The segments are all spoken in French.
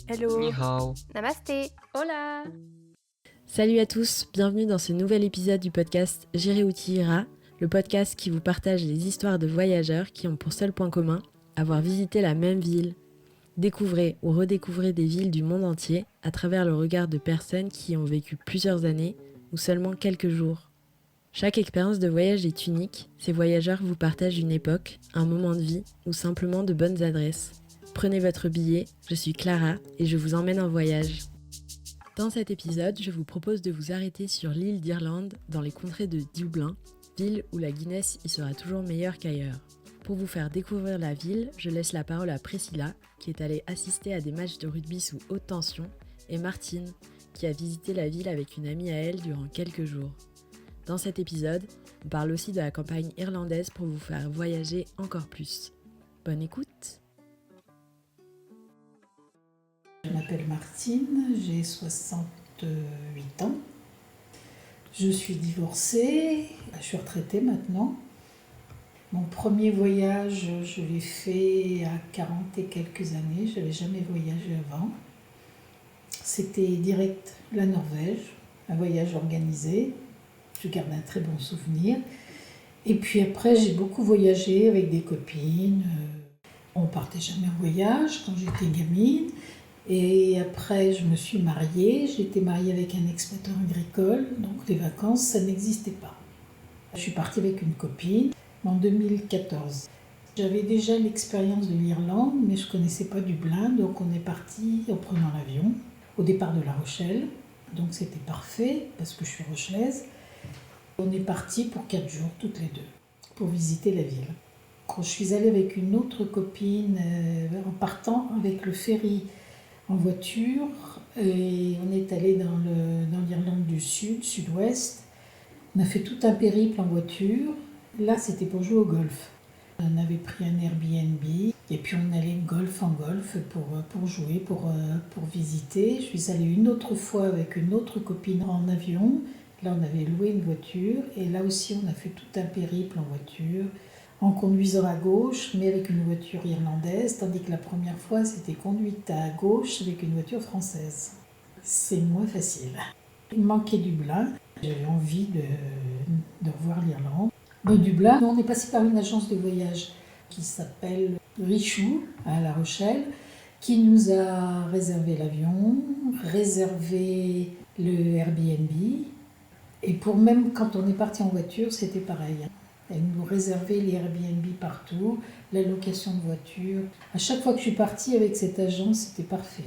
Hello. Ni hao. Namasté. Hola. Salut à tous, bienvenue dans ce nouvel épisode du podcast J'irai où tu iras, le podcast qui vous partage les histoires de voyageurs qui ont pour seul point commun avoir visité la même ville. Découvrez ou redécouvrez des villes du monde entier à travers le regard de personnes qui y ont vécu plusieurs années ou seulement quelques jours. Chaque expérience de voyage est unique, ces voyageurs vous partagent une époque, un moment de vie ou simplement de bonnes adresses. Prenez votre billet, je suis Clara et je vous emmène en voyage. Dans cet épisode, je vous propose de vous arrêter sur l'île d'Irlande, dans les contrées de Dublin, ville où la Guinness y sera toujours meilleure qu'ailleurs. Pour vous faire découvrir la ville, je laisse la parole à Priscilla, qui est allée assister à des matchs de rugby sous haute tension, et Martine, qui a visité la ville avec une amie à elle durant quelques jours. Dans cet épisode, on parle aussi de la campagne irlandaise pour vous faire voyager encore plus. Bonne écoute! Je m'appelle Martine, j'ai 68 ans. Je suis divorcée, je suis retraitée maintenant. Mon premier voyage, je l'ai fait à 40 et quelques années, je n'avais jamais voyagé avant. C'était direct la Norvège, un voyage organisé. Je garde un très bon souvenir. Et puis après, j'ai beaucoup voyagé avec des copines. On partait jamais en voyage quand j'étais gamine. Et après, je me suis mariée. J'étais mariée avec un exploitant agricole, donc les vacances, ça n'existait pas. Je suis partie avec une copine en 2014. J'avais déjà l'expérience de l'Irlande, mais je ne connaissais pas Dublin, donc on est parti en prenant l'avion au départ de La Rochelle. Donc c'était parfait, parce que je suis rochelaise. On est parti pour 4 jours, toutes les deux, pour visiter la ville. Quand je suis allée avec une autre copine, en partant avec le ferry, en voiture, et on est allé dans l'Irlande du Sud, Sud-Ouest. On a fait tout un périple en voiture. Là, c'était pour jouer au golf. On avait pris un Airbnb et puis on allait golf en golf pour jouer, pour visiter. Je suis allée une autre fois avec une autre copine en avion. Là, on avait loué une voiture et là aussi, on a fait tout un périple en voiture, en conduisant à gauche, mais avec une voiture irlandaise, tandis que la première fois, c'était conduite à gauche avec une voiture française. C'est moins facile. Il me manquait Dublin. J'avais envie de revoir l'Irlande. Dublin, on est passé par une agence de voyage qui s'appelle Richou, à La Rochelle, qui nous a réservé l'avion, réservé le Airbnb. Et pour même quand on est parti en voiture, c'était pareil. Elle nous réservait les Airbnb partout, la location de voiture. À chaque fois que je suis partie avec cette agence, c'était parfait.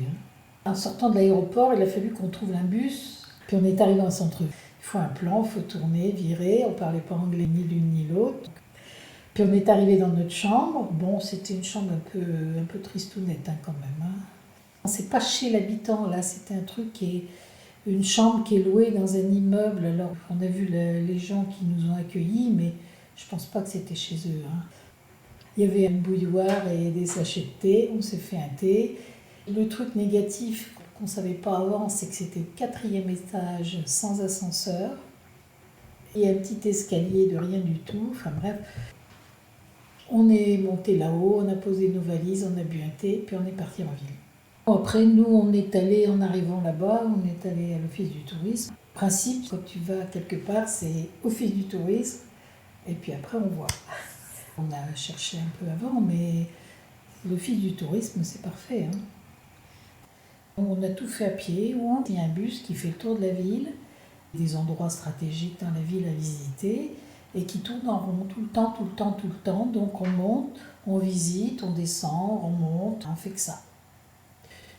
En sortant de l'aéroport, il a fallu qu'on trouve un bus, puis on est arrivé en centre-ville. Il faut un plan, il faut tourner, virer, on ne parlait pas anglais ni l'une ni l'autre. Puis on est arrivé dans notre chambre. Bon, c'était une chambre un peu tristounette quand même. C'est pas chez l'habitant, là, c'était un truc qui est une chambre qui est louée dans un immeuble. Alors, on a vu les gens qui nous ont accueillis, mais je pense pas que c'était chez eux. Il y avait une bouilloire et des sachets de thé. On s'est fait un thé. Le truc négatif qu'on ne savait pas avant, c'est que c'était au 4e étage, sans ascenseur. Il y a un petit escalier de rien du tout. Enfin bref, on est monté là-haut, on a posé nos valises, on a bu un thé, puis on est parti en ville. Après, nous, on est allé, en arrivant là-bas, on est allé à l'office du tourisme. Le principe, quand tu vas quelque part, c'est office du tourisme, et puis après, on voit. On a cherché un peu avant, mais l'office du tourisme, c'est parfait. On a tout fait à pied. Il y a un bus qui fait le tour de la ville, des endroits stratégiques dans la ville à visiter, et qui tourne en rond tout le temps. Donc on monte, on visite, on descend, on monte, on fait que ça.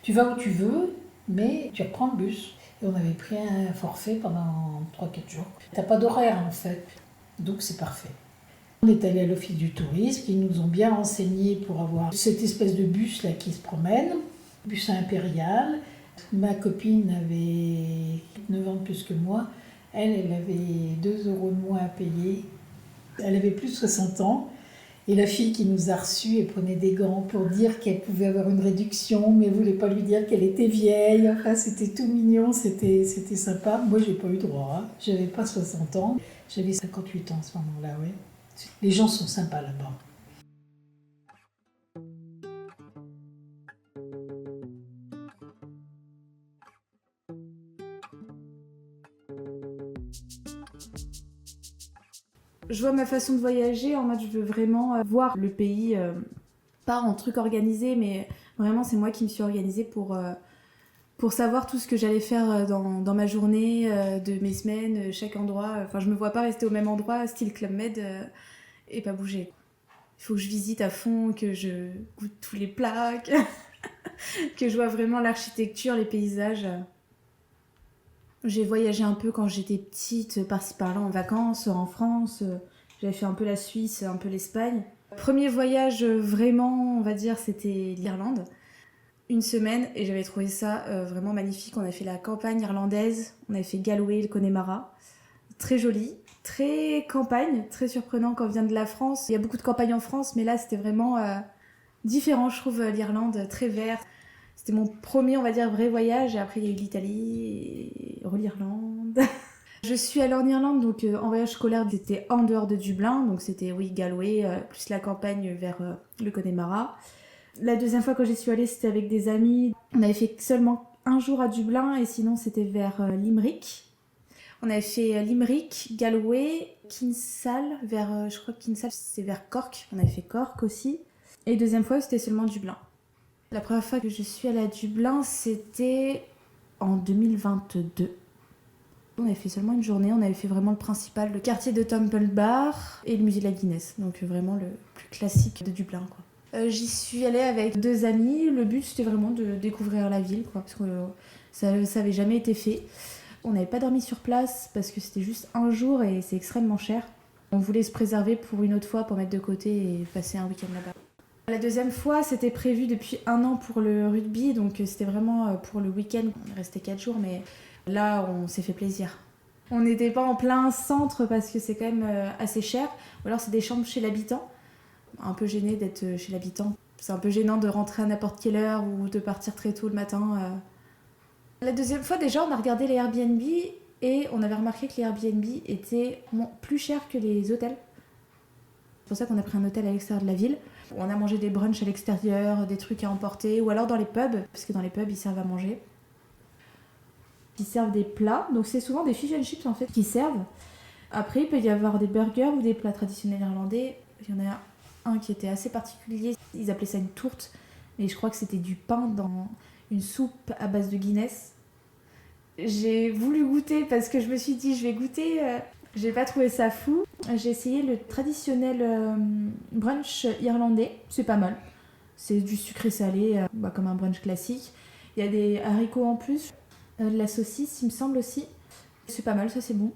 Tu vas où tu veux, mais tu reprends le bus. Et on avait pris un forfait pendant 3-4 jours. T'as pas d'horaire en fait, donc c'est parfait. On est allé à l'office du tourisme, ils nous ont bien renseignés pour avoir cette espèce de bus là qui se promène, bus impérial. Ma copine avait 9 ans de plus que moi, elle avait 2 € de moins à payer. Elle avait plus de 60 ans. Et la fille qui nous a reçus, elle prenait des gants pour dire qu'elle pouvait avoir une réduction, mais elle ne voulait pas lui dire qu'elle était vieille. Enfin, c'était tout mignon, c'était sympa. Moi, j'ai pas eu droit. J'avais pas 60 ans. J'avais 58 ans à ce moment-là, oui. Les gens sont sympas là-bas. Je vois ma façon de voyager en mode je veux vraiment voir le pays, pas en truc organisé, mais vraiment c'est moi qui me suis organisée pour savoir tout ce que j'allais faire dans ma journée, de mes semaines, chaque endroit. Enfin, je me vois pas rester au même endroit, style Club Med, et pas bouger. Il faut que je visite à fond, que je goûte tous les plats, que je vois vraiment l'architecture, les paysages. J'ai voyagé un peu quand j'étais petite, par-ci par-là en vacances, en France. J'avais fait un peu la Suisse, un peu l'Espagne. Premier voyage vraiment, on va dire, c'était l'Irlande. Une semaine et j'avais trouvé ça vraiment magnifique. On a fait la campagne irlandaise, on avait fait Galway, le Connemara. Très joli, très campagne, très surprenant quand on vient de la France. Il y a beaucoup de campagnes en France, mais là c'était vraiment différent, je trouve, l'Irlande, très vert. C'était mon premier, on va dire, vrai voyage. Et après, il y a eu l'Italie et l'Irlande. Je suis allée en Irlande, donc en voyage scolaire, j'étais en dehors de Dublin. Donc c'était, oui, Galway, plus la campagne vers le Connemara. La deuxième fois que j'y suis allée, c'était avec des amis. On avait fait seulement un jour à Dublin et sinon c'était vers Limerick. On avait fait Limerick, Galway, Kinsale, je crois que Kinsale c'est vers Cork. On avait fait Cork aussi. Et deuxième fois, c'était seulement Dublin. La première fois que je suis allée à Dublin, c'était en 2022. On avait fait seulement une journée, on avait fait vraiment le principal, le quartier de Temple Bar et le musée de la Guinness. Donc vraiment le plus classique de Dublin, quoi. J'y suis allée avec 2 amis. Le but, c'était vraiment de découvrir la ville, quoi, parce que ça n'avait jamais été fait. On n'avait pas dormi sur place parce que c'était juste un jour et c'est extrêmement cher. On voulait se préserver pour une autre fois, pour mettre de côté et passer un week-end là-bas. La deuxième fois, c'était prévu depuis 1 an pour le rugby, donc c'était vraiment pour le week-end. On est resté 4 jours, mais là, on s'est fait plaisir. On n'était pas en plein centre parce que c'est quand même assez cher, ou alors c'est des chambres chez l'habitant. Un peu gêné d'être chez l'habitant. C'est un peu gênant de rentrer à n'importe quelle heure ou de partir très tôt le matin. La deuxième fois, déjà, on a regardé les Airbnb et on avait remarqué que les Airbnb étaient plus chers que les hôtels. C'est pour ça qu'on a pris un hôtel à l'extérieur de la ville. On a mangé des brunchs à l'extérieur, des trucs à emporter, ou alors dans les pubs, parce que dans les pubs, ils servent à manger. Ils servent des plats, donc c'est souvent des fish and chips en fait qui servent. Après, il peut y avoir des burgers ou des plats traditionnels irlandais. Il y en a un qui était assez particulier, ils appelaient ça une tourte, mais je crois que c'était du pain dans une soupe à base de Guinness. J'ai voulu goûter parce que je me suis dit je vais goûter. J'ai pas trouvé ça fou. J'ai essayé le traditionnel brunch irlandais, c'est pas mal. C'est du sucré salé, comme un brunch classique. Il y a des haricots en plus, de la saucisse il me semble aussi. C'est pas mal, ça c'est bon.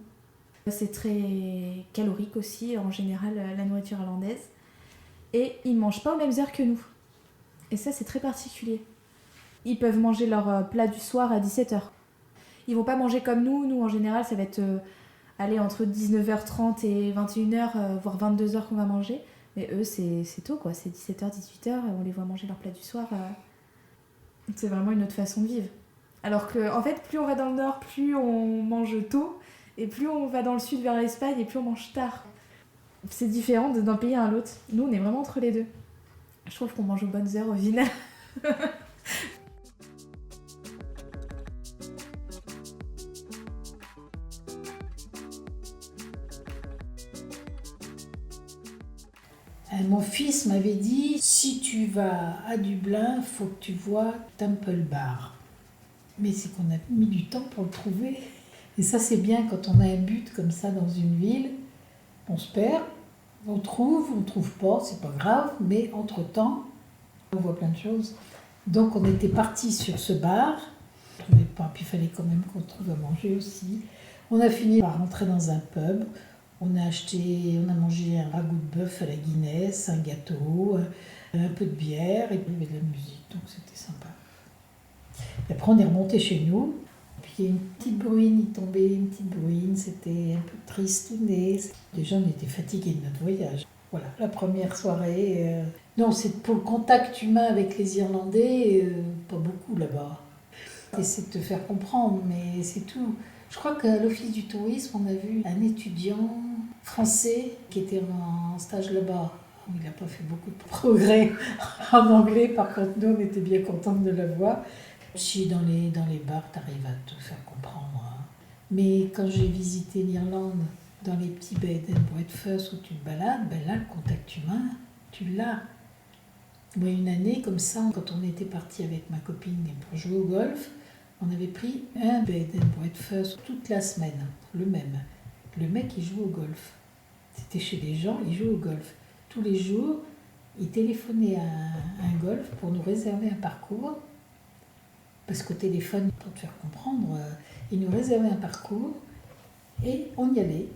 C'est très calorique aussi, en général, la nourriture irlandaise. Et ils mangent pas aux mêmes heures que nous. Et ça c'est très particulier. Ils peuvent manger leur plat du soir à 17h. Ils vont pas manger comme nous. Nous en général ça va être... aller entre 19h30 et 21h, voire 22h qu'on va manger. Mais eux, c'est tôt, quoi. C'est 17h, 18h, on les voit manger leur plat du soir. C'est vraiment une autre façon de vivre. Alors que, en fait, plus on va dans le nord, plus on mange tôt. Et plus on va dans le sud vers l'Espagne, et plus on mange tard. C'est différent d'un pays à l'autre. Nous, on est vraiment entre les deux. Je trouve qu'on mange aux bonnes heures au final. Mon fils m'avait dit, si tu vas à Dublin, faut que tu vois Temple Bar. Mais c'est qu'on a mis du temps pour le trouver. Et ça, c'est bien quand on a un but comme ça dans une ville. On se perd, on trouve pas, c'est pas grave. Mais entre-temps, on voit plein de choses. Donc on était partis sur ce bar. On ne trouvait pas, puis il fallait quand même qu'on trouve à manger aussi. On a fini par rentrer dans un pub. On a mangé un ragoût de bœuf à la Guinness, un gâteau, un peu de bière, et puis il y avait de la musique, donc c'était sympa. Et après on est remonté chez nous, puis il y a une petite bruine, il tombait une petite bruine, c'était un peu tristouné. Déjà on était fatigués de notre voyage. Voilà, la première soirée. Non, c'est pour le contact humain avec les Irlandais, pas beaucoup là-bas. Essayer de te faire comprendre, mais c'est tout. Je crois qu'à l'Office du tourisme, on a vu un étudiant français qui était en stage là-bas. Il n'a pas fait beaucoup de progrès en anglais, par contre, nous, on était bien contents de le voir. Si dans les bars, tu arrives à te faire comprendre. Mais quand j'ai visité l'Irlande, Dans les petits bed and breakfast où tu te balades, ben là, le contact humain, tu l'as. Moi, une année, comme ça, quand on était parti avec ma copine pour jouer au golf, on avait pris un bed and breakfast toute la semaine, le même. Le mec, il joue au golf. C'était chez les gens, il joue au golf. Tous les jours, il téléphonait à un golf pour nous réserver un parcours. Parce qu'au téléphone, pour te faire comprendre, il nous réservait un parcours et on y allait.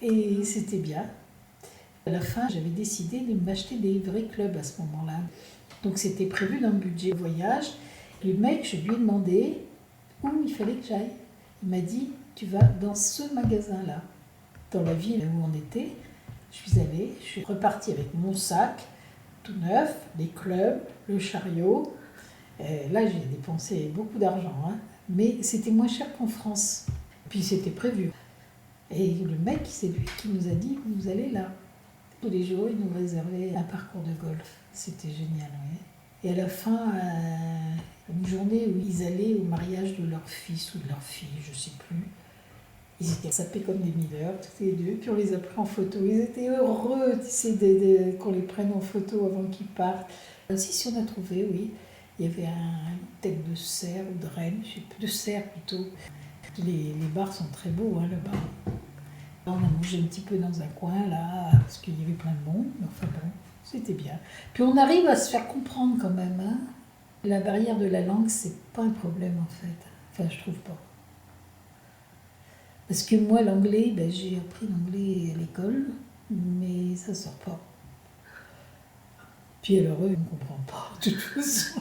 Et c'était bien. À la fin, j'avais décidé de m'acheter des vrais clubs à ce moment-là. Donc c'était prévu dans le budget voyage. Le mec, je lui ai demandé où il fallait que j'aille. Il m'a dit, tu vas dans ce magasin-là. Dans la ville où on était, je suis allée, je suis repartie avec mon sac, tout neuf, les clubs, le chariot. Là, j'ai dépensé beaucoup d'argent, hein. Mais c'était moins cher qu'en France. Puis c'était prévu. Et le mec, c'est lui qui nous a dit, vous allez là. Tous les jours, il nous réservait un parcours de golf. C'était génial, oui. Et à la fin, une journée où ils allaient au mariage de leur fils ou de leur fille, je ne sais plus, ils étaient sapés comme des mineurs, tous les deux, puis on les a pris en photo. Ils étaient heureux, tu sais, qu'on les prenne en photo avant qu'ils partent. Si on a trouvé, oui. Il y avait une tête de cerf ou de renne, je sais plus, de cerf plutôt. Les bars sont très beaux, hein, là-bas. On a mangé un petit peu dans un coin, là, parce qu'il y avait plein de monde, mais enfin bon, c'était bien. Puis on arrive à se faire comprendre quand même, hein. La barrière de la langue, c'est pas un problème, en fait. Enfin, je trouve pas. Parce que moi, l'anglais, ben, j'ai appris l'anglais à l'école, mais ça sort pas. Puis alors eux, ils ne comprennent pas, de toute façon.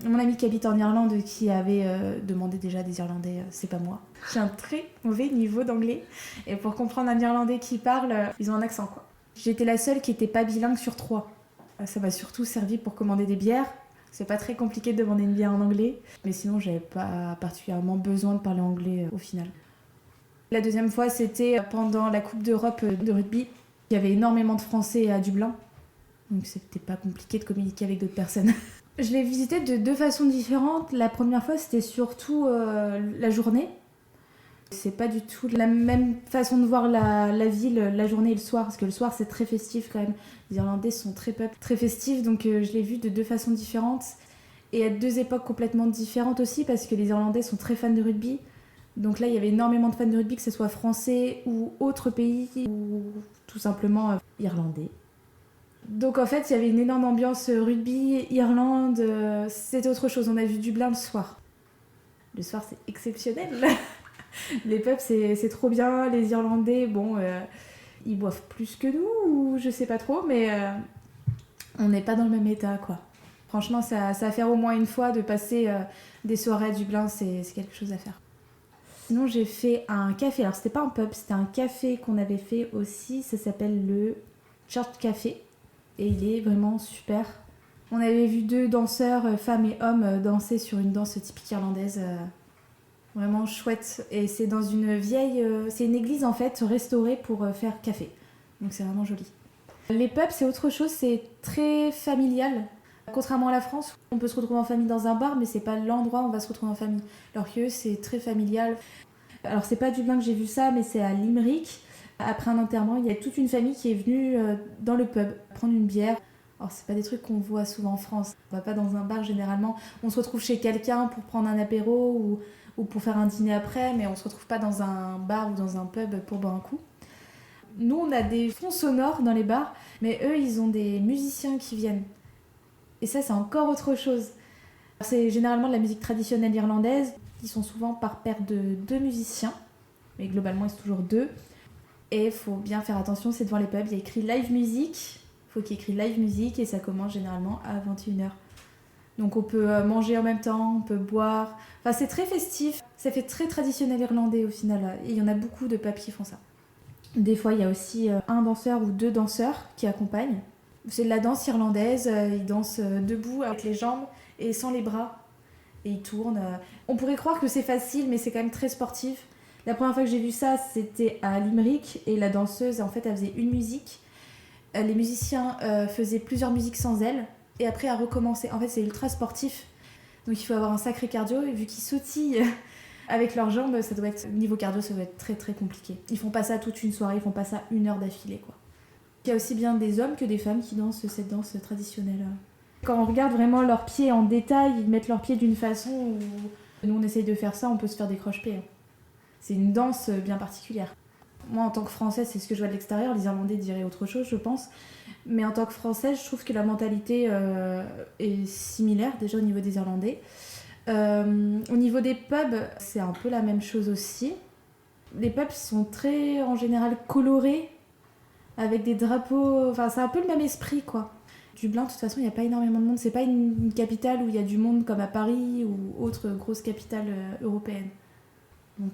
Mon ami qui habite en Irlande, qui avait demandé déjà des Irlandais, c'est pas moi. J'ai un très mauvais niveau d'anglais. Et pour comprendre un Irlandais qui parle, ils ont un accent, quoi. J'étais la seule qui n'était pas bilingue sur 3. Ça m'a surtout servi pour commander des bières. C'est pas très compliqué de demander une bière en anglais. Mais sinon, j'avais pas particulièrement besoin de parler anglais au final. La deuxième fois, c'était pendant la Coupe d'Europe de rugby. Il y avait énormément de Français à Dublin. Donc c'était pas compliqué de communiquer avec d'autres personnes. Je l'ai visité de 2 façons différentes. La première fois, c'était surtout la journée. C'est pas du tout la même façon de voir la ville, la journée et le soir, parce que le soir, c'est très festif quand même. Les Irlandais sont très festifs, donc je l'ai vu de 2 façons différentes. Et à 2 époques complètement différentes aussi, parce que les Irlandais sont très fans de rugby. Donc là, il y avait énormément de fans de rugby, que ce soit français ou autre pays, ou tout simplement irlandais. Donc en fait, il y avait une énorme ambiance rugby, Irlande, c'était autre chose. On a vu Dublin le soir. Le soir, c'est exceptionnel. Les pubs, c'est trop bien. Les Irlandais, bon, ils boivent plus que nous, ou je sais pas trop, mais on n'est pas dans le même état, quoi. Franchement, ça à faire au moins une fois de passer des soirées à Dublin, c'est quelque chose à faire. Sinon, j'ai fait un café. Alors, c'était pas un pub, c'était un café qu'on avait fait aussi. Ça s'appelle le Church Café. Et il est vraiment super. On avait vu 2 danseurs, femmes et hommes, danser sur une danse typique irlandaise. Vraiment chouette. Et c'est dans une vieille... c'est une église en fait, restaurée pour faire café. Donc c'est vraiment joli. Les pubs, c'est autre chose, c'est très familial. Contrairement à la France, on peut se retrouver en famille dans un bar, mais c'est pas l'endroit où on va se retrouver en famille. Alors que eux, c'est très familial. Alors c'est pas à Dublin que j'ai vu ça, mais c'est à Limerick. Après un enterrement, il y a toute une famille qui est venue dans le pub prendre une bière. Alors c'est pas des trucs qu'on voit souvent en France. On va pas dans un bar généralement. On se retrouve chez quelqu'un pour prendre un apéro ou pour faire un dîner après, mais on se retrouve pas dans un bar ou dans un pub pour boire un coup. Nous, on a des fonds sonores dans les bars, mais eux, ils ont des musiciens qui viennent. Et ça, c'est encore autre chose. C'est généralement de la musique traditionnelle irlandaise. Ils sont souvent par paire de 2 musiciens, mais globalement, ils sont toujours 2. Et il faut bien faire attention, c'est devant les pubs, il y a écrit live music. Il faut qu'il y ait écrit live music et ça commence généralement à 21h. Donc on peut manger en même temps, on peut boire. Enfin, c'est très festif. Ça fait très traditionnel irlandais au final. Et il y en a beaucoup de pubs qui font ça. Des fois, il y a aussi un danseur ou 2 danseurs qui accompagnent. C'est de la danse irlandaise. Ils dansent debout avec les jambes et sans les bras. Et ils tournent. On pourrait croire que c'est facile, mais c'est quand même très sportif. La première fois que j'ai vu ça, c'était à Limerick, et la danseuse, en fait, elle faisait une musique. Les musiciens faisaient plusieurs musiques sans elle, et après, elle recommençait. En fait, c'est ultra sportif, donc il faut avoir un sacré cardio, et vu qu'ils sautillent avec leurs jambes, ça doit être, niveau cardio, ça doit être très très compliqué. Ils font pas ça toute une soirée, ils font pas ça 1 heure d'affilée, quoi. Il y a aussi bien des hommes que des femmes qui dansent cette danse traditionnelle. Quand on regarde vraiment leurs pieds en détail, ils mettent leurs pieds d'une façon où nous on essaye de faire ça, on peut se faire des croche-pieds. C'est une danse bien particulière. Moi en tant que Française, c'est ce que je vois de l'extérieur, les Irlandais diraient autre chose je pense. Mais en tant que Française, je trouve que la mentalité est similaire déjà au niveau des Irlandais. Au niveau des pubs, c'est un peu la même chose aussi. Les pubs sont très en général colorés, avec des drapeaux, enfin c'est un peu le même esprit quoi. Dublin, de toute façon, il n'y a pas énormément de monde. C'est pas une capitale où il y a du monde comme à Paris ou autre grosse capitale européenne. Donc,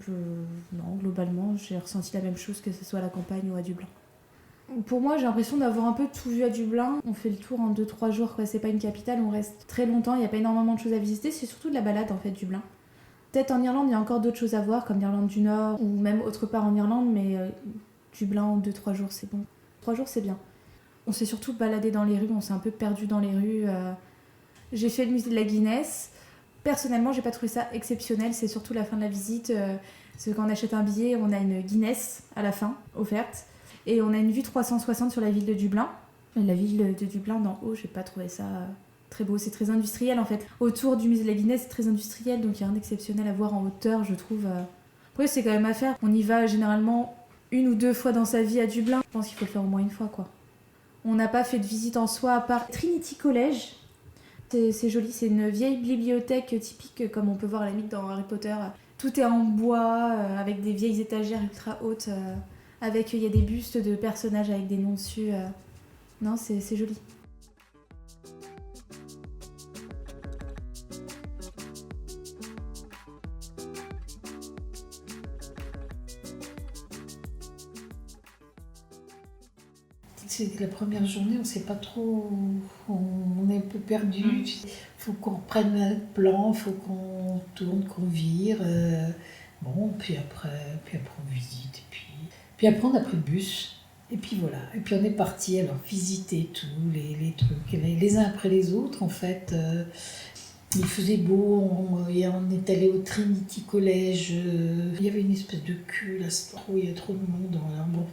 non, globalement, j'ai ressenti la même chose que ce soit à la campagne ou à Dublin. Pour moi, j'ai l'impression d'avoir un peu tout vu à Dublin. On fait le tour en 2-3 jours, quoi. C'est pas une capitale, on reste très longtemps, il n'y a pas énormément de choses à visiter. C'est surtout de la balade, en fait, Dublin. Peut-être en Irlande, il y a encore d'autres choses à voir, comme l'Irlande du Nord, ou même autre part en Irlande, mais Dublin, 2-3 jours, c'est bon. 3 jours, c'est bien. On s'est surtout baladé dans les rues, on s'est un peu perdu dans les rues. J'ai fait le musée de la Guinness. Personnellement, j'ai pas trouvé ça exceptionnel, c'est surtout la fin de la visite. Parce que quand on achète un billet, on a une Guinness à la fin, offerte. Et on a une vue 360 sur la ville de Dublin. La ville de Dublin d'en haut, j'ai pas trouvé ça très beau. C'est très industriel en fait. Autour du musée de la Guinness, c'est très industriel, donc il y a rien d'exceptionnel à voir en hauteur, je trouve. Après, c'est quand même à faire. On y va généralement 1 ou 2 fois dans sa vie à Dublin. Je pense qu'il faut le faire au moins 1 fois, quoi. On n'a pas fait de visite en soi à part Trinity College. C'est joli, c'est une vieille bibliothèque typique comme on peut voir à la limite dans Harry Potter. Tout est en bois, avec des vieilles étagères ultra hautes, il y a des bustes de personnages avec des noms dessus. Non, c'est joli. C'est la première journée, on ne sait pas trop, on est un peu perdu. Il faut qu'on reprenne un plan, il faut qu'on tourne, qu'on vire. Bon, puis après on visite. Puis après on a pris le bus. Et puis voilà. Et puis on est parti alors visiter tous les trucs, les uns après les autres en fait. Il faisait beau, on est allé au Trinity College. Il y avait une espèce de queue là, il y a trop de monde. Alors bon.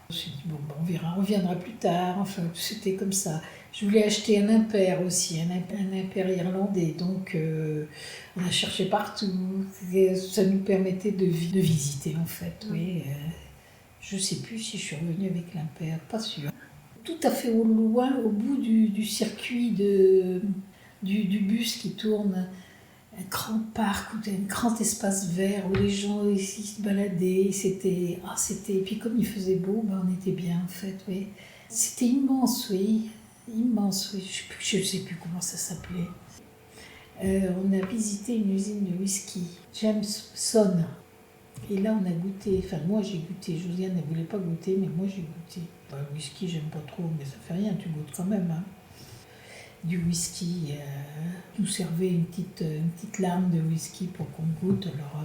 Je me suis dit, bon, on verra, on reviendra plus tard, enfin, c'était comme ça. Je voulais acheter un impair aussi, un impair irlandais, donc on a cherché partout. Ça nous permettait de visiter, en fait, oui. Je ne sais plus si je suis revenue avec l'impair, pas sûr. Tout à fait au loin, au bout du circuit du bus qui tourne, un grand parc, un grand espace vert où les gens ici se baladaient. C'était. Et puis comme il faisait beau, on était bien en fait, oui. C'était immense, oui. Immense, oui. Je ne sais plus comment ça s'appelait. On a visité une usine de whisky, Jameson. Et là, on a goûté. Enfin, moi j'ai goûté. Josiane ne voulait pas goûter, mais moi j'ai goûté. Le whisky, j'aime pas trop, mais ça fait rien, tu goûtes quand même. Hein. Du whisky, nous servait une petite lame de whisky pour qu'on goûte. Alors,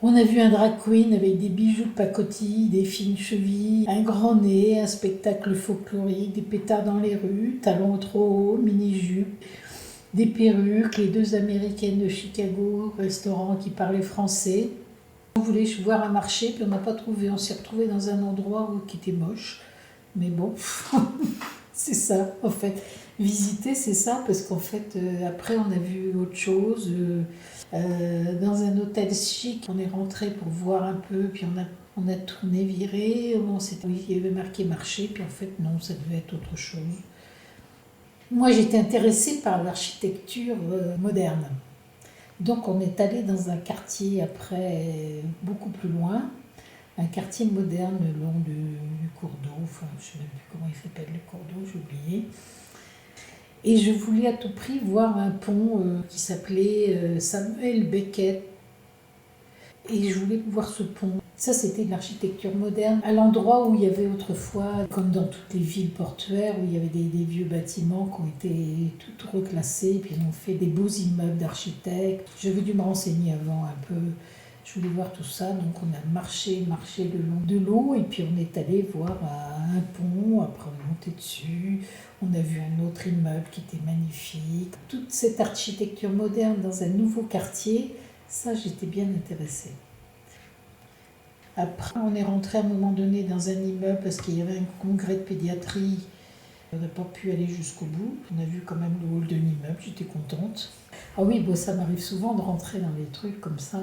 on a vu un drag queen avec des bijoux de pacotille, des fines chevilles, un grand nez, un spectacle folklorique, des pétards dans les rues, talons trop hauts, mini-jupes, des perruques, les 2 Américaines de Chicago, restaurant qui parlaient français. On voulait voir un marché, puis on n'a pas trouvé. On s'est retrouvés dans un endroit qui était moche. Mais bon, c'est ça, en fait. Visiter, c'est ça, parce qu'en fait, après, on a vu autre chose. Dans un hôtel chic, on est rentré pour voir un peu, puis on a tourné, viré. Bon, il y avait marqué marché, puis en fait, non, ça devait être autre chose. Moi, j'étais intéressée par l'architecture moderne. Donc, on est allé dans un quartier, après, beaucoup plus loin, un quartier moderne le long du cours d'eau. Enfin, je ne sais même plus comment il s'appelle, le cours d'eau, j'ai oublié. Et je voulais à tout prix voir un pont qui s'appelait Samuel Beckett. Et je voulais voir ce pont. Ça, c'était de l'architecture moderne. À l'endroit où il y avait autrefois, comme dans toutes les villes portuaires, où il y avait des vieux bâtiments qui ont été tout reclassés, puis ils ont fait des beaux immeubles d'architectes. J'avais dû me renseigner avant un peu. Je voulais voir tout ça, donc on a marché le long de l'eau et puis on est allé voir un pont, après on est monté dessus, on a vu un autre immeuble qui était magnifique. Toute cette architecture moderne dans un nouveau quartier, ça j'étais bien intéressée. Après on est rentré à un moment donné dans un immeuble parce qu'il y avait un congrès de pédiatrie. On n'a pas pu aller jusqu'au bout. On a vu quand même le hall de l'immeuble, j'étais contente. Ah oui, bon, ça m'arrive souvent de rentrer dans des trucs comme ça.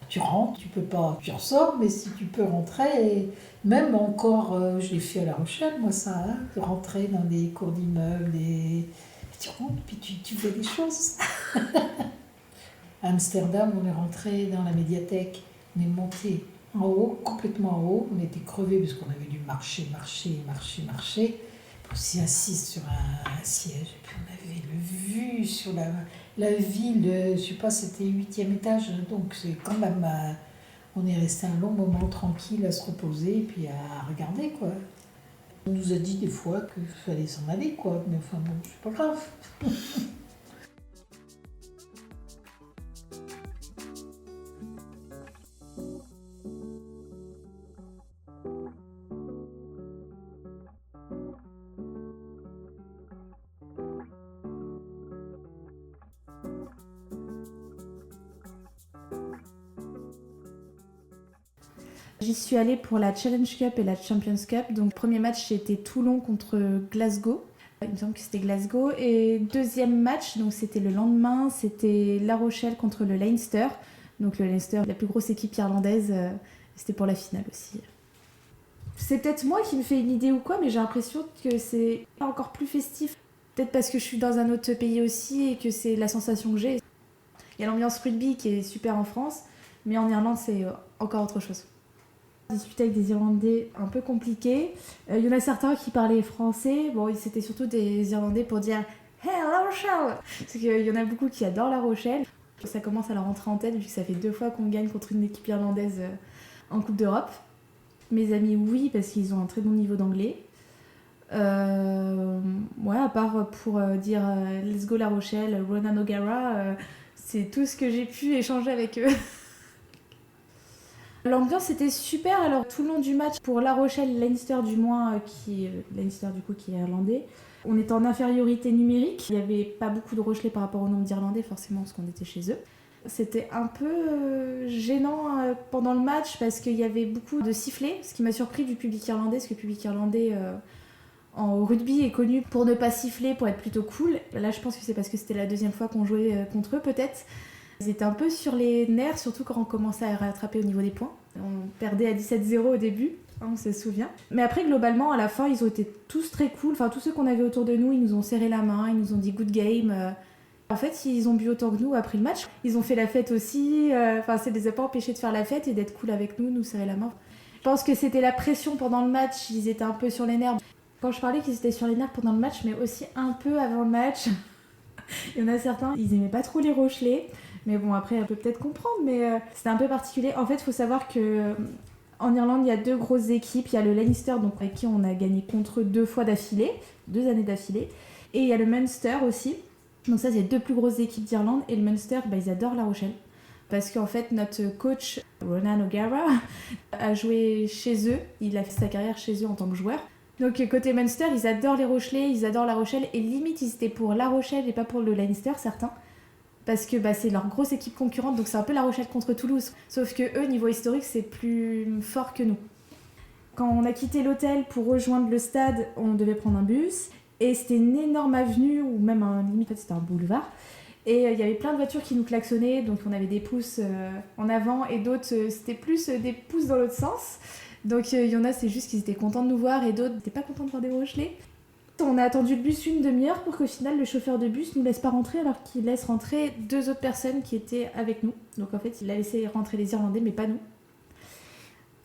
Tu rentres, tu peux pas, tu ressors, mais si tu peux rentrer, et même encore, je l'ai fait à La Rochelle, moi ça, hein, de rentrer dans des cours d'immeubles, et tu rentres, puis tu fais des choses. À Amsterdam, on est rentré dans la médiathèque, on est monté en haut, complètement en haut, on était crevés parce qu'on avait dû marcher. On s'est assis sur un siège, et puis on avait le vue sur la ville, je sais pas, c'était 8e étage, donc c'est quand même, on est resté un long moment tranquille à se reposer, et puis à regarder, quoi. On nous a dit des fois qu'il fallait s'en aller, quoi, mais enfin bon, c'est pas grave. J'y suis allée pour la Challenge Cup et la Champions Cup. Donc, premier match, c'était Toulon contre Glasgow. Il me semble que c'était Glasgow. Et deuxième match, donc c'était le lendemain, c'était La Rochelle contre le Leinster. Donc, le Leinster, la plus grosse équipe irlandaise, c'était pour la finale aussi. C'est peut-être moi qui me fais une idée ou quoi, mais j'ai l'impression que c'est encore plus festif. Peut-être parce que je suis dans un autre pays aussi et que c'est la sensation que j'ai. Il y a l'ambiance rugby qui est super en France, mais en Irlande, c'est encore autre chose. Discuter avec des Irlandais un peu compliqué. Il y en a certains qui parlaient français. Bon, c'était surtout des Irlandais pour dire « Hey, La Rochelle !» Parce qu'il y en a beaucoup qui adorent La Rochelle. Ça commence à leur rentrer en tête vu que ça fait 2 fois qu'on gagne contre une équipe irlandaise en Coupe d'Europe. Mes amis, oui, parce qu'ils ont un très bon niveau d'anglais. Ouais, à part pour dire « Let's go La Rochelle, Ronan O'Gara », c'est tout ce que j'ai pu échanger avec eux. L'ambiance était super, alors tout le long du match, pour La Rochelle, Leinster du moins, Leinster du coup qui est irlandais, on était en infériorité numérique. Il n'y avait pas beaucoup de Rochelais par rapport au nombre d'Irlandais, forcément, parce qu'on était chez eux. C'était un peu gênant pendant le match parce qu'il y avait beaucoup de sifflets, ce qui m'a surpris du public irlandais, parce que le public irlandais en rugby est connu pour ne pas siffler, pour être plutôt cool. Là, je pense que c'est parce que c'était la 2e fois qu'on jouait contre eux, peut-être. Ils étaient un peu sur les nerfs, surtout quand on commençait à rattraper au niveau des points. On perdait à 17-0 au début, on se souvient. Mais après, globalement, à la fin, ils ont été tous très cool. Enfin, tous ceux qu'on avait autour de nous, ils nous ont serré la main, ils nous ont dit « good game ». En fait, ils ont bu autant que nous après le match. Ils ont fait la fête aussi. Enfin, ça les a pas empêchés de faire la fête et d'être cool avec nous, nous serrer la main. Je pense que c'était la pression pendant le match. Ils étaient un peu sur les nerfs. Quand je parlais qu'ils étaient sur les nerfs pendant le match, mais aussi un peu avant le match. Il y en a certains, ils aimaient pas trop les Rochelais. Mais bon, après, on peut peut-être comprendre, mais c'était un peu particulier. En fait, il faut savoir qu'en Irlande, il y a 2 grosses équipes. Il y a le Leinster, donc, avec qui on a gagné contre 2 fois d'affilée, 2 années d'affilée. Et il y a le Munster aussi. Donc ça, c'est les 2 plus grosses équipes d'Irlande. Et le Munster, ils adorent La Rochelle. Parce qu'en fait, notre coach, Ronan O'Gara, a joué chez eux. Il a fait sa carrière chez eux en tant que joueur. Donc côté Munster, ils adorent les Rochelais, ils adorent La Rochelle. Et limite, ils étaient pour La Rochelle et pas pour le Leinster, certains. Parce que c'est leur grosse équipe concurrente, donc c'est un peu La Rochelle contre Toulouse. Sauf que eux, niveau historique, c'est plus fort que nous. Quand on a quitté l'hôtel pour rejoindre le stade, on devait prendre un bus. Et c'était une énorme avenue, ou même limite c'était un boulevard. Et il y avait plein de voitures qui nous klaxonnaient, donc on avait des pouces en avant, et d'autres, c'était plus des pouces dans l'autre sens. Donc il y en a, c'est juste qu'ils étaient contents de nous voir, et d'autres n'étaient pas contents de voir des Rochelais. On a attendu le bus une demi-heure pour qu'au final le chauffeur de bus ne nous laisse pas rentrer alors qu'il laisse rentrer 2 autres personnes qui étaient avec nous. Donc en fait il a laissé rentrer les Irlandais mais pas nous.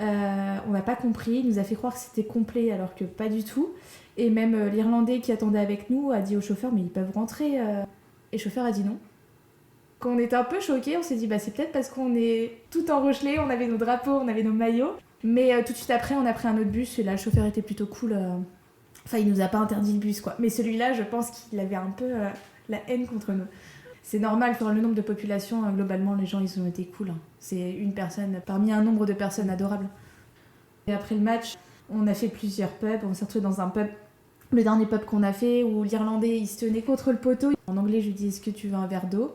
On n'a pas compris, il nous a fait croire que c'était complet alors que pas du tout. Et même l'Irlandais qui attendait avec nous a dit au chauffeur mais ils peuvent rentrer. Et le chauffeur a dit non. Quand on était un peu choqués, on s'est dit c'est peut-être parce qu'on est tout en Rochelais, on avait nos drapeaux, on avait nos maillots. Mais tout de suite après on a pris un autre bus et là le chauffeur était plutôt cool. Enfin, il nous a pas interdit le bus, quoi. Mais celui-là, je pense qu'il avait un peu la haine contre nous. c'est normal, enfin, le nombre de population, globalement, les gens, ils ont été cool. Hein. C'est une personne parmi un nombre de personnes adorables. Et après le match, on a fait plusieurs pubs. On s'est retrouvés dans un pub, le dernier pub qu'on a fait, où l'Irlandais, il se tenait contre le poteau. En anglais, je lui dis, est-ce que tu veux un verre d'eau ?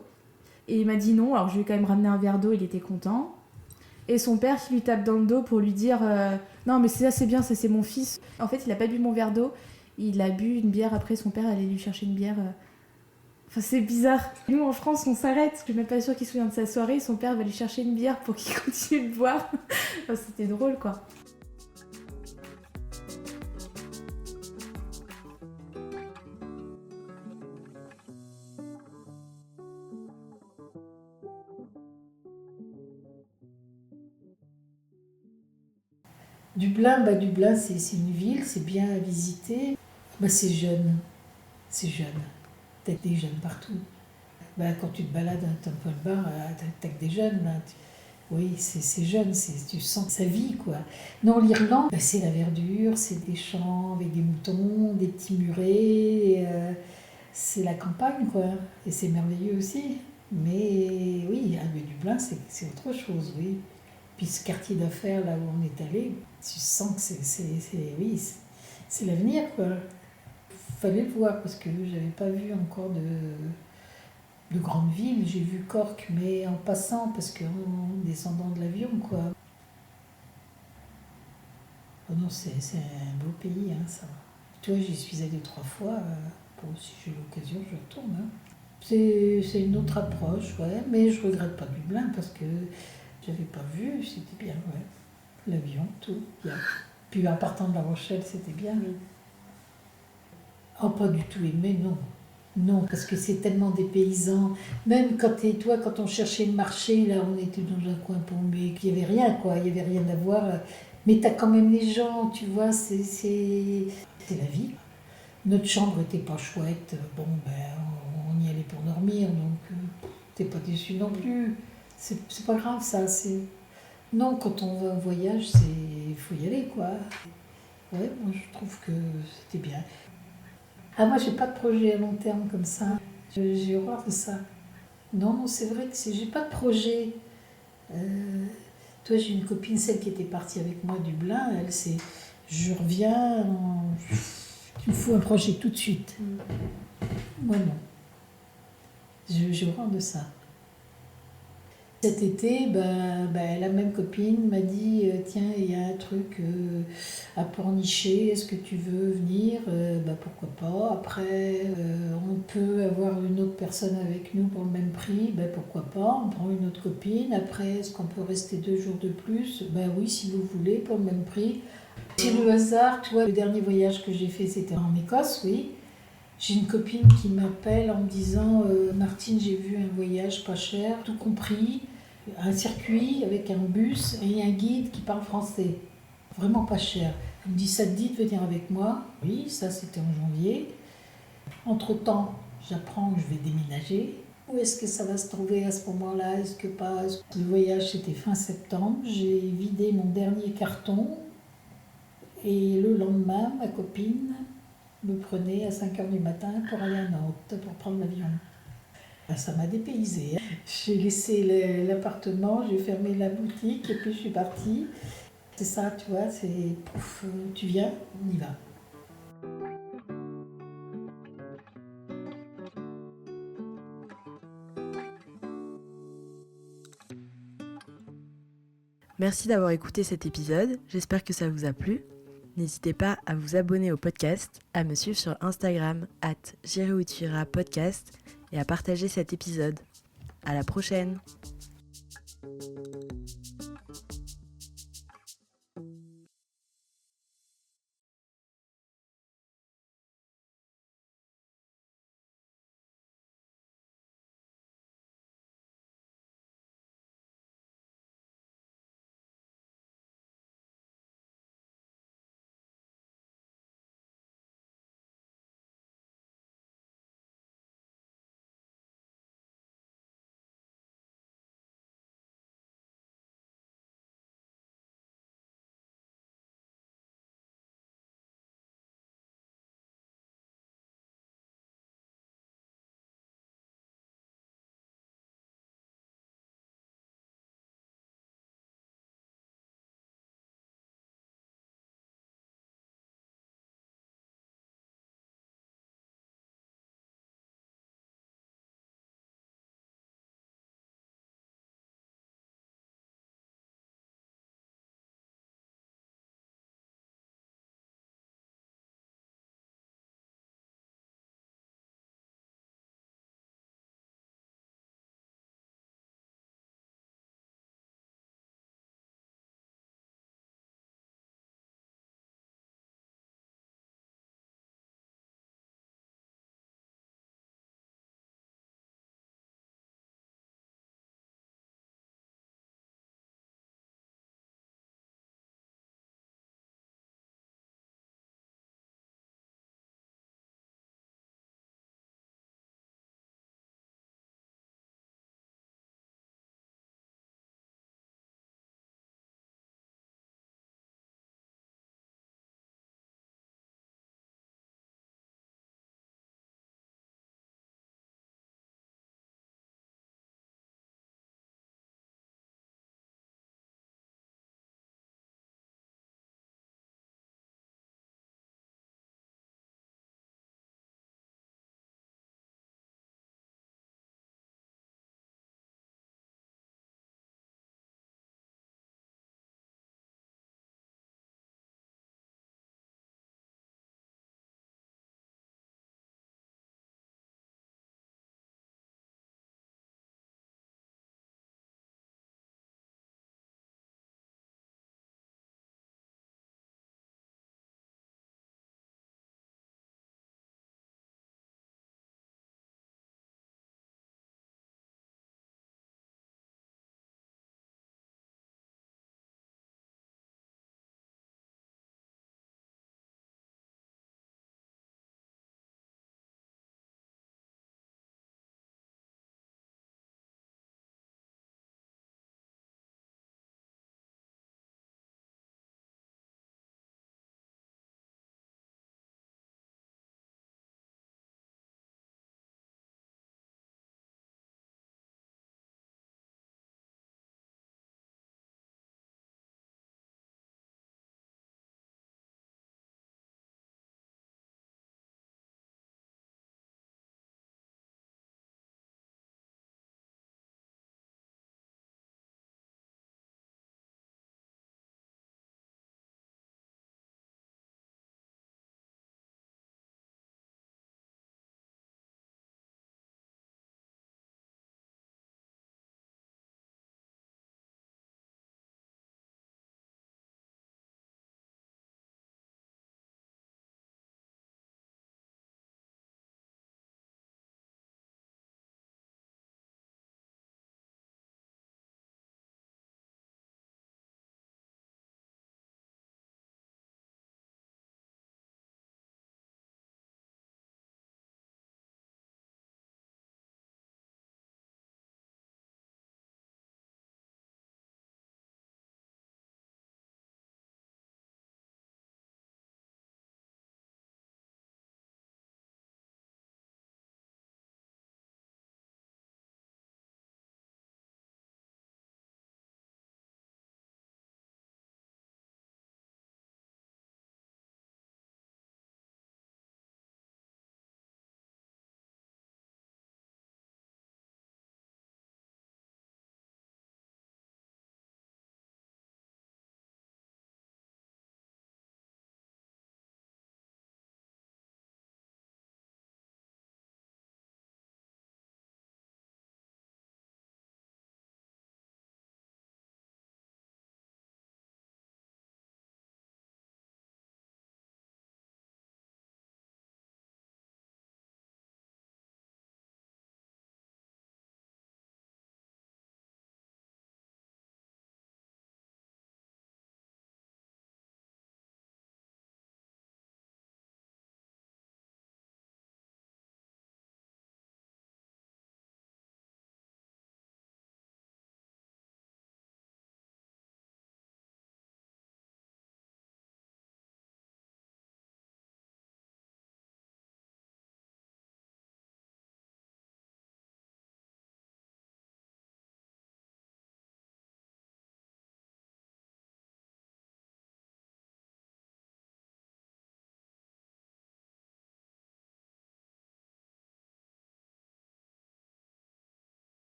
Et il m'a dit non, alors je lui ai quand même ramené un verre d'eau, il était content. Et son père qui lui tape dans le dos pour lui dire non mais ça c'est bien, ça c'est mon fils. En fait il a pas bu mon verre d'eau, il a bu une bière, après son père allait lui chercher une bière. Enfin c'est bizarre. Nous en France on s'arrête, je suis même pas sûre qu'il se souvient de sa soirée, son père va lui chercher une bière pour qu'il continue de boire. Enfin, c'était drôle quoi. Dublin, c'est une ville, c'est bien à visiter. C'est jeune, c'est jeune. T'as des jeunes partout. Quand tu te balades à Temple Bar, t'as que des jeunes. Là. Oui, c'est jeune, tu sens que ça vit, quoi. Non, l'Irlande, c'est la verdure, c'est des champs avec des moutons, des petits murets. C'est la campagne, quoi. Et c'est merveilleux aussi. Mais oui, mais Dublin, c'est autre chose, oui. Puis ce quartier d'affaires, là où on est allé, tu sens que c'est l'avenir, quoi. Fallait le voir, parce que j'avais pas vu encore de grandes villes. J'ai vu Cork, mais en passant, parce qu'en descendant de l'avion, quoi. Oh non, c'est un beau pays, hein, ça. Tu vois, j'y suis allée 3 fois. Si j'ai l'occasion, je retourne. Hein. C'est une autre approche, ouais. Mais je regrette pas Dublin, parce que j'avais pas vu, c'était bien, ouais. L'avion, tout, bien. Puis en partant de La Rochelle, c'était bien. Oh, pas du tout aimé, non. Non, parce que c'est tellement des paysans. Même quand on cherchait le marché, là, on était dans un coin paumé, qu'il n'y avait rien, quoi. Il n'y avait rien à voir. Mais t'as quand même les gens, tu vois, c'est la vie. Notre chambre n'était pas chouette. Bon, on y allait pour dormir, donc t'es pas déçu non plus. C'est pas grave, ça. Non, quand on va en voyage, il faut y aller, quoi. Ouais, moi, je trouve que c'était bien. Ah, moi, j'ai pas de projet à long terme comme ça. J'ai horreur de ça. Non, c'est vrai que j'ai pas de projet. Toi, j'ai une copine, celle qui était partie avec moi à Dublin, elle, c'est je reviens, il me faut un projet tout de suite. Moi, non. J'ai horreur de ça. Cet été, la même copine m'a dit tiens, il y a un truc à Pornichet, est-ce que tu veux venir pourquoi pas. Après, on peut avoir une autre personne avec nous pour le même prix, pourquoi pas. On prend une autre copine. Après, est-ce qu'on peut rester 2 jours de plus? Oui, si vous voulez, pour le même prix. C'est le hasard, tu vois. Le dernier voyage que j'ai fait, c'était en Écosse, oui. J'ai une copine qui m'appelle en me disant Martine, j'ai vu un voyage pas cher, tout compris, un circuit avec un bus et un guide qui parle français. Vraiment pas cher. Elle me dit ça te dit de venir avec moi? Oui, ça c'était en janvier. Entre-temps, j'apprends que je vais déménager. Où est-ce que ça va se trouver à ce moment-là? Est-ce que pas? Le voyage c'était fin septembre. J'ai vidé mon dernier carton et le lendemain, ma copine me prenait à 5h du matin pour aller à Nantes, pour prendre l'avion. Ça m'a dépaysée. J'ai laissé l'appartement, j'ai fermé la boutique et puis je suis partie. C'est ça, tu vois, c'est pouf, tu viens, on y va. Merci d'avoir écouté cet épisode, j'espère que ça vous a plu. N'hésitez pas à vous abonner au podcast, à me suivre sur Instagram @JireOuTuIra podcast et à partager cet épisode. À la prochaine!